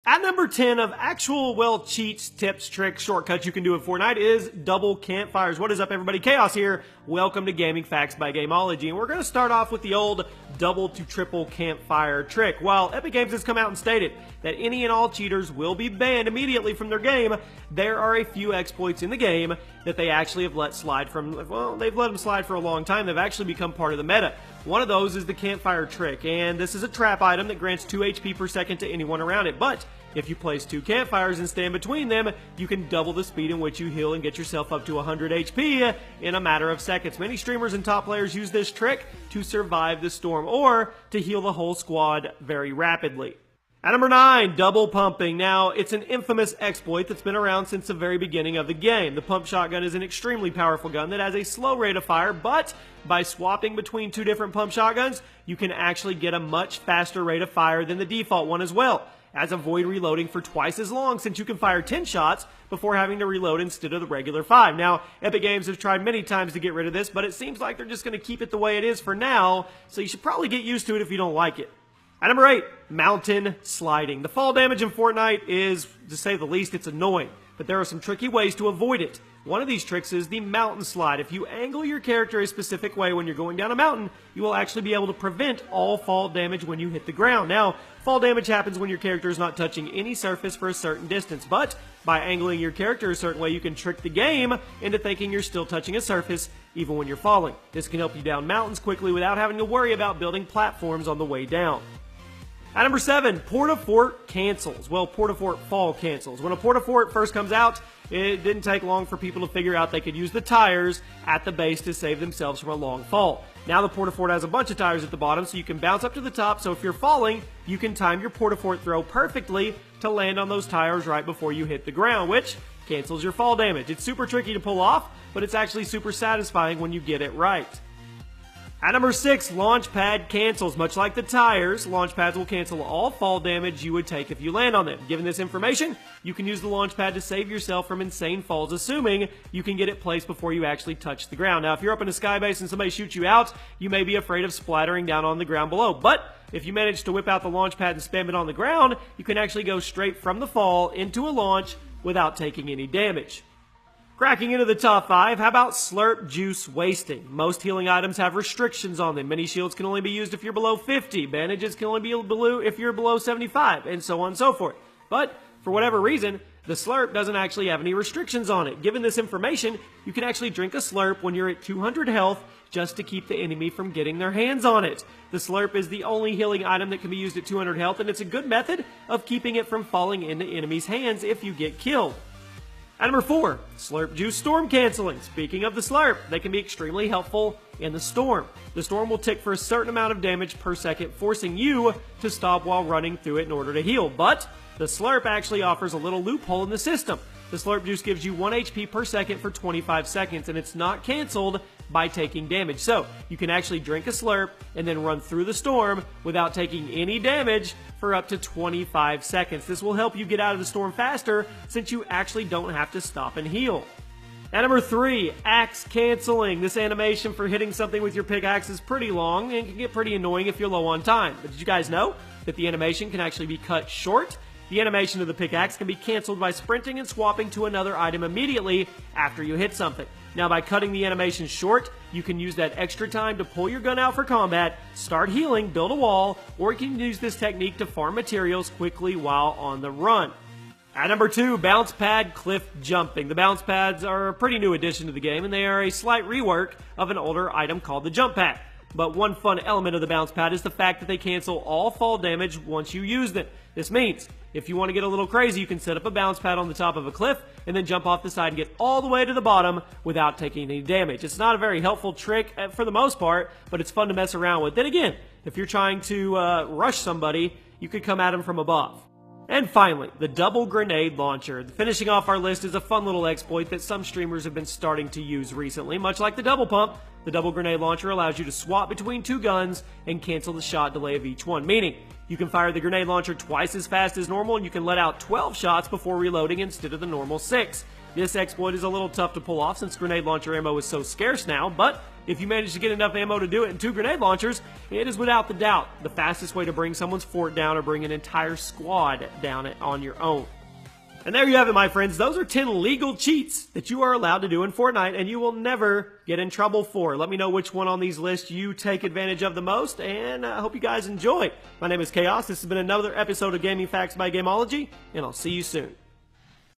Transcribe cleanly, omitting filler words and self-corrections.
At number 10 of actual, well, cheats, tips, tricks, shortcuts you can do in Fortnite is double campfires. What is up, everybody? Chaos here. Welcome to Gaming Facts by Gameology. And we're going to start off with the old double to triple campfire trick. While Epic Games has come out and stated that any and all cheaters will be banned immediately from their game, there are a few exploits in the game that they actually have let slide from, well, they've let them slide for a long time. They've actually become part of the meta. One of those is the campfire trick, and this is a trap item that grants 2 HP per second to anyone around it. But if you place 2 campfires and stand between them, you can double the speed in which you heal and get yourself up to 100 HP in a matter of seconds. Many streamers and top players use this trick to survive the storm or to heal the whole squad very rapidly. At number 9, double pumping. Now, it's an infamous exploit that's been around since the very beginning of the game. The pump shotgun is an extremely powerful gun that has a slow rate of fire, but by swapping between 2 different pump shotguns, you can actually get a much faster rate of fire than the default one as well, as avoid reloading for twice as long, since you can fire 10 shots before having to reload instead of the regular 5. Now, Epic Games have tried many times to get rid of this, but it seems like they're just going to keep it the way it is for now, so you should probably get used to it if you don't like it. At number 8, mountain sliding. The fall damage in Fortnite is, to say the least, it's annoying, but there are some tricky ways to avoid it. One of these tricks is the mountain slide. If you angle your character a specific way when you're going down a mountain, you will actually be able to prevent all fall damage when you hit the ground. Now, fall damage happens when your character is not touching any surface for a certain distance, but by angling your character a certain way, you can trick the game into thinking you're still touching a surface even when you're falling. This can help you down mountains quickly without having to worry about building platforms on the way down. At number 7, Port-a-Fort cancels. Well, Port-a-Fort fall cancels. When a Port-a-Fort first comes out, it didn't take long for people to figure out they could use the tires at the base to save themselves from a long fall. Now the Port-a-Fort has a bunch of tires at the bottom, so you can bounce up to the top, so if you're falling, you can time your Port-a-Fort throw perfectly to land on those tires right before you hit the ground, which cancels your fall damage. It's super tricky to pull off, but it's actually super satisfying when you get it right. At number 6, launch pad cancels. Much like the tires, launch pads will cancel all fall damage you would take if you land on them. Given this information, you can use the launch pad to save yourself from insane falls, assuming you can get it placed before you actually touch the ground. Now, if you're up in a skybase and somebody shoots you out, you may be afraid of splattering down on the ground below. But if you manage to whip out the launch pad and spam it on the ground, you can actually go straight from the fall into a launch without taking any damage. Cracking into the top 5, how about slurp juice wasting? Most healing items have restrictions on them. Many shields can only be used if you're below 50. Bandages can only be below if you're below 75, and so on and so forth. But, for whatever reason, the slurp doesn't actually have any restrictions on it. Given this information, you can actually drink a slurp when you're at 200 health just to keep the enemy from getting their hands on it. The slurp is the only healing item that can be used at 200 health, and it's a good method of keeping it from falling into enemies' hands if you get killed. At number 4, slurp juice storm canceling. Speaking of the slurp, they can be extremely helpful in the storm. The storm will tick for a certain amount of damage per second, forcing you to stop while running through it in order to heal. But the slurp actually offers a little loophole in the system. The slurp juice gives you 1 HP per second for 25 seconds, and it's not canceled by taking damage. So, you can actually drink a slurp and then run through the storm without taking any damage for up to 25 seconds. This will help you get out of the storm faster since you actually don't have to stop and heal. At number 3, axe canceling. This animation for hitting something with your pickaxe is pretty long and can get pretty annoying if you're low on time. But did you guys know that the animation can actually be cut short? The animation of the pickaxe can be canceled by sprinting and swapping to another item immediately after you hit something. Now, by cutting the animation short, you can use that extra time to pull your gun out for combat, start healing, build a wall, or you can use this technique to farm materials quickly while on the run. At number 2, bounce pad cliff jumping. The bounce pads are a pretty new addition to the game, and they are a slight rework of an older item called the jump pad. But one fun element of the bounce pad is the fact that they cancel all fall damage once you use them. This means, if you want to get a little crazy, you can set up a bounce pad on the top of a cliff and then jump off the side and get all the way to the bottom without taking any damage. It's not a very helpful trick for the most part, but it's fun to mess around with. Then again, if you're trying to rush somebody, you could come at them from above. And finally, the double grenade launcher. Finishing off our list is a fun little exploit that some streamers have been starting to use recently. Much like the double pump, the double grenade launcher allows you to swap between 2 guns and cancel the shot delay of each one, meaning you can fire the grenade launcher twice as fast as normal and you can let out 12 shots before reloading instead of the normal 6. This exploit is a little tough to pull off since grenade launcher ammo is so scarce now, but if you manage to get enough ammo to do it in 2 grenade launchers, it is without the doubt the fastest way to bring someone's fort down or bring an entire squad down it on your own. And there you have it, my friends. Those are 10 legal cheats that you are allowed to do in Fortnite and you will never get in trouble for. Let me know which one on these lists you take advantage of the most, and I hope you guys enjoy. My name is Chaos. This has been another episode of Gaming Facts by Gameology, and I'll see you soon.